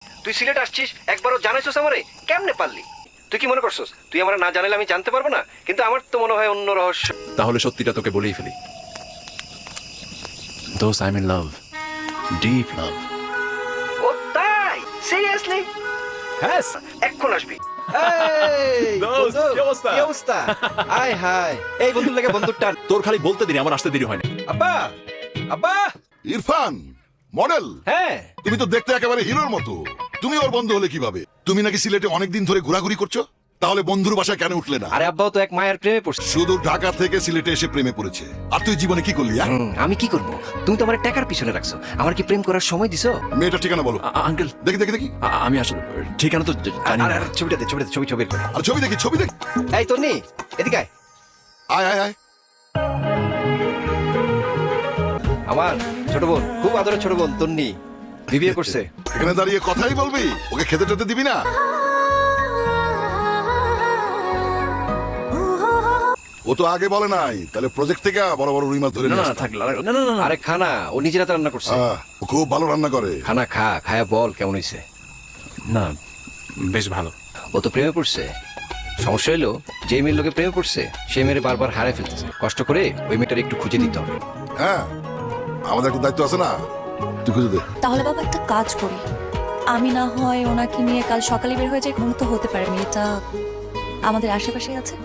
তুই সিলেট আসছিস, একবারও জানাইছস আমারে? কেমনে পারলি? তুই কি মনে করছস তুই আমার না জানাইলে আমি জানতে পারবো না? কিন্তু আমার তো মনে হয় অন্য রহস্য। তাহলে সত্যিটা তোকে বলেই ফেলি। দোস্ত, I am in love, deep love. ও তাই? সিরিয়াসলি? হ্যাঁ। এখন আসবি? দোস্ত, কি অবস্থা? কি অবস্থা? আয় হায়, এই বন্ধুর লাগে বন্ধুর টান। তোর খালি বলতে দিনি, আমার আসতে দেরি হয় না। আব্বা, আব্বা। ইরফান মডেল, হ্যাঁ, তুমি তো দেখতে একেবারে হিরোর মতো। তুমি ওর বন্ধু হলে কিভাবে? তুমি নাকি সিলেটে অনেকদিন ধরে ঘোরাঘুরি করছো, তাহলে বন্ধুর বাসায় কেন উঠলে না? আরে আব্বাও তো এক মায়ের প্রেমে পড়ছে। শুধু ঢাকা থেকে সিলেটে এসে প্রেমে পড়েছে, আর তুই জীবনে কি করলি? আমি কি করবো? তুমি তো আমার টাকার পিছনে রাখছো, আমার কি প্রেম করার সময় দিছো? মেয়েটা ঠিকানা বলো। আঙ্কেল, দেখি দেখি দেখি। আমি আসলে ঠিকানা তো জানি আরে না। আরে, ছবিটা দে, ছবিটা দে, ছবি বের করে। আর ছবি দেখি, ছবি দেখি। এই তন্নি, এদিকে আয়। আয় আয় আয়। আমার ছোট বোন, খুব আদরের ছোট বোন তন্নি, বিয়ে করছে। এখানে দাঁড়িয়ে কথাই বলবি? ওকে খেতে টেতে দিবি না? ও তো আগে বলে নাই, তাহলে প্রজেক্ট থেকে বড় বড় রুই মাছ ধরে না নিয়ে না আসতাম। থাক, না না না। আরে খানা ও নিজের হাতে রান্না করছে। ও খুব ভালো রান্না করে। খানা খা, খায়া বল কেমন হয়েছে। না, বেশ ভালো। ও তো প্রেমে পড়ছে। সমস্যা হলো, যে মেয়ের লোকে প্রেমে পড়ছে সেই মেয়ের বারবার হারায় ফেলতেছে। কষ্ট করে ওই মেয়েটার একটু খুঁজে দিতে হবে। হ্যাঁ, আমাদের একটা দায়িত্ব আছে না, তুই খুঁজে দে। তাহলে বাবা একটা কাজ করি, আমি না হয় ওনাকে নিয়ে কাল সকালে বের হয়ে যাই। কোনো তো হতে পারে মেয়েটা আমাদের আশেপাশে আছে।